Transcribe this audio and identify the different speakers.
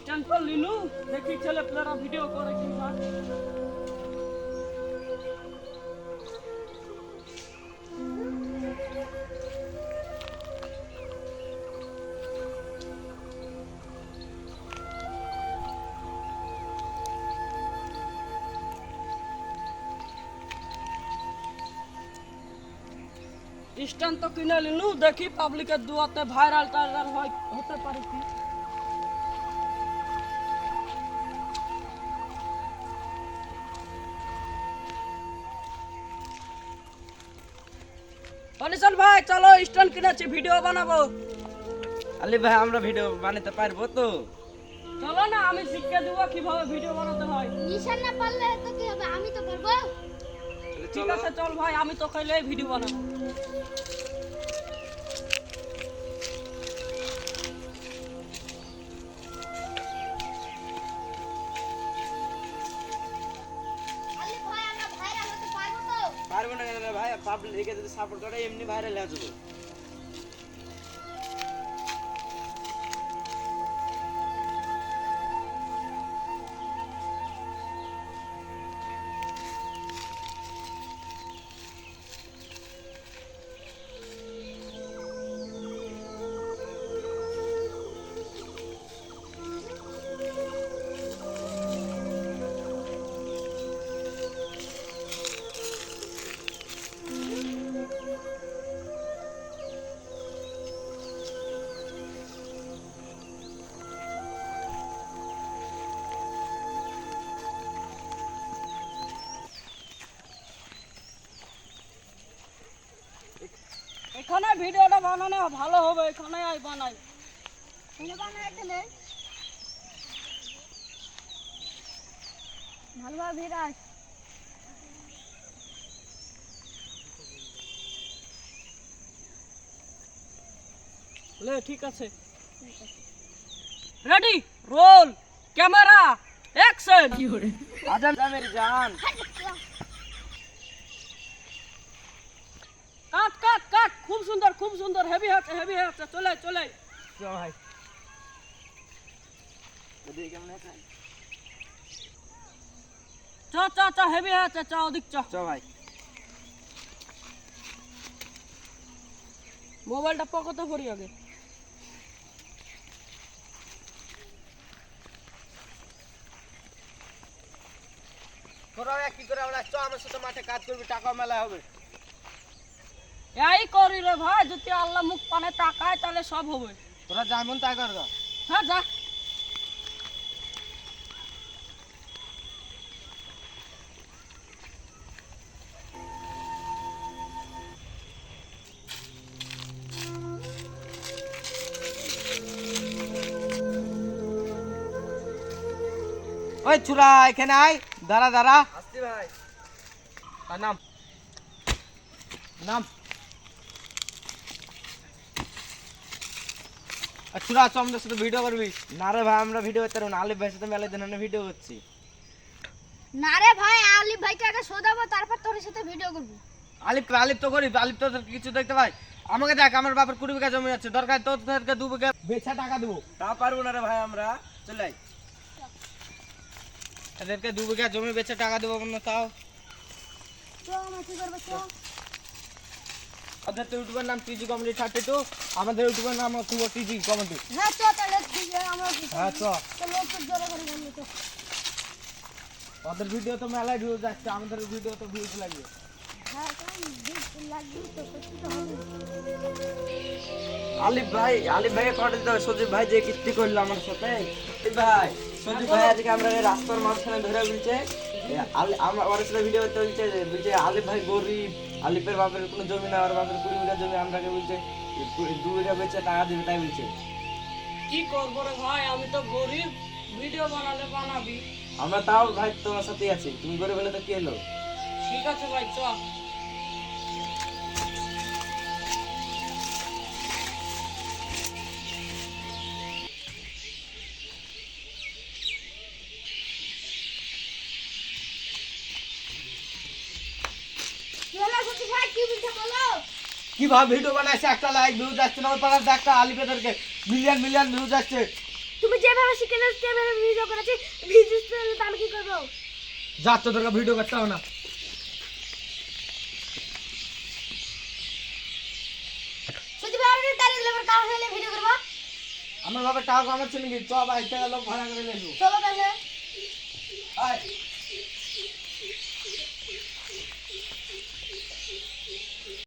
Speaker 1: Stand তো লিলু, দেখি ছেলে পেলেরা ভিডিও করে কি না। স্ট্যান্ড তো কিনে লিলু, দেখি পাবলিকের দুয়াতে ভাইরাল টাইরাল হতে পারে কি। অনিশান ভাই চলো, স্ট্যান্ড কিনেছি, ভিডিও বানাবো।
Speaker 2: আলি ভাই আমরা ভিডিও বানাতে পারবো তো?
Speaker 1: চলো না, আমি শিখিয়ে দেবো কিভাবে ভিডিও বানাতে হয়।
Speaker 3: নিশান না পারলে তো কি হবে, আমি তো পারবো।
Speaker 1: ঠিক আছে চল ভাই, আমি তো খাইলে ভিডিও বানাবো।
Speaker 3: আলি ভাই আমরা ভাইরাল হতে পারবো তো?
Speaker 2: পারবো না কেন ভাই, পাবলিকে যদি সাপোর্ট করে এমনি ভাইরাল হয়ে যাবো।
Speaker 1: এখানে ভিডিওটা বানানো ভালো হবে, এখানে আই বানাই।
Speaker 3: এনে বানাই এখানে ভালোভাবে ভিড়াস।
Speaker 1: লে ঠিক আছে, রেডি, রোল, ক্যামেরা, অ্যাকশন।
Speaker 2: আজান মেরি জান।
Speaker 1: কাট কাট কাট, খুব সুন্দর খুব সুন্দর, হেভি হচ্ছে হেভি হচ্ছে, চলে চলে।
Speaker 2: চ ভাই যদি কেমন আছে
Speaker 1: চ চ চ, হেভি হচ্ছে, চ ওদিক চ।
Speaker 2: চ ভাই।
Speaker 1: মোবাইলটা পকেটে ভরি আগে।
Speaker 2: তোরা কি করে আমরা চ আমার সাথে মাঠে কাজ করবি, টাকা মেলা হবে।
Speaker 1: এই করি রে ভাই, যদি আল্লাহ মুখ পানে তাকায় তাহলে সব হবে।
Speaker 2: তোরা যেমন তা কর গা।
Speaker 1: হ্যাঁ যা।
Speaker 2: ওই চুরা এখানে আয়, দাঁড়া দাঁড়া। আসছি ভাই। নাম নাম। চুরা চ আমাদের সাথে ভিডিও করবি। না রে ভাই আমরা ভিডিও করতে পারবো না, আলিফ ভাইয়ের সাথে মেলা দিন ভিডিও করছি।
Speaker 3: না রে ভাই, আলিফ ভাইকে আগে শোধাবো, তারপর তোর সাথে ভিডিও করবো।
Speaker 2: আলিফ তো করি, আলিফ তো কিছু দেখতে পাই। আমাকে দেখ, আমার বাপের 20 বিঘা জমি আছে, দরকার তোদেরকে 2 বিঘা বেচা টাকা দেবো। তা পারবো না রে ভাই আমরা, চলে আয়। এদেরকে 2 বিঘা জমি বেচে টাকা দেবো না, তাও
Speaker 3: তো আমরা কি করবো? তো
Speaker 2: ওদের তো ইউটিউবের নাম টিজি কমেডি 32, আমাদের ইউটিউবের নাম হচ্ছে টিজি কমেডি।
Speaker 3: হ্যাঁ চ, তাহলে আমরা
Speaker 2: হ্যাঁ চ।
Speaker 3: লোক জোরে করে বললি তো।
Speaker 2: ওদের ভিডিও তো মেলায় ভিউজ যাচ্ছে, আমাদের ভিডিও তো ভিউজ লাগবে।
Speaker 3: হ্যাঁ লাগবে তো, করতে তো হবে।
Speaker 2: আলিফ ভাই কটা দিতে হবে। সজীব ভাই যে কীর্তি করলো আমার সাথে। সজীব ভাই আজকে আমরা এই রাস্তার মাঝখানে ধরে বলছে আমরা ওর সাথে ভিডিও করতে বলছে আলিফ ভাই গরিব, আলিফের বাপের কোনো জমি না, ওর বাপের 20 বিঘা জমি, আমরাকে বলছে 2 বিঘা বেচে টাকা দিবে, তাই বলছে।
Speaker 1: কি করবো রে ভাই, আমি তো গরিব, ভিডিও বানালে বানাবি।
Speaker 2: আমরা তাও ভাই তোমার সাথেই আছি, তুমি গরিব হলে তো কি হলো।
Speaker 1: ঠিক আছে ভাই চ।
Speaker 3: ভাই কি বলছে বলো?
Speaker 2: কিভাবে ভিডিও বানাইছে, একটা লাইক ভিউজ আসছে না, ওই পাড়ার একটা আলিফেদেরকে মিলিয়ন মিলিয়ন ভিউজ আসছে।
Speaker 3: তুমি যেভাবে শিখেলে সেভাবে ভিডিও করেছি ভিডিও আমি কি করবো?
Speaker 4: যা তো তোর ভিডিও করতে হবে না।
Speaker 3: যদি ভালো তারিখ লেবার কাজ হলে ভিডিও করবো।
Speaker 4: আমার বাবা টাকা কামাচ্ছে নাকি? চ ভাই টাকা লোক ভাড়া করে নেবো।
Speaker 3: চলো তাহলে।
Speaker 4: আয়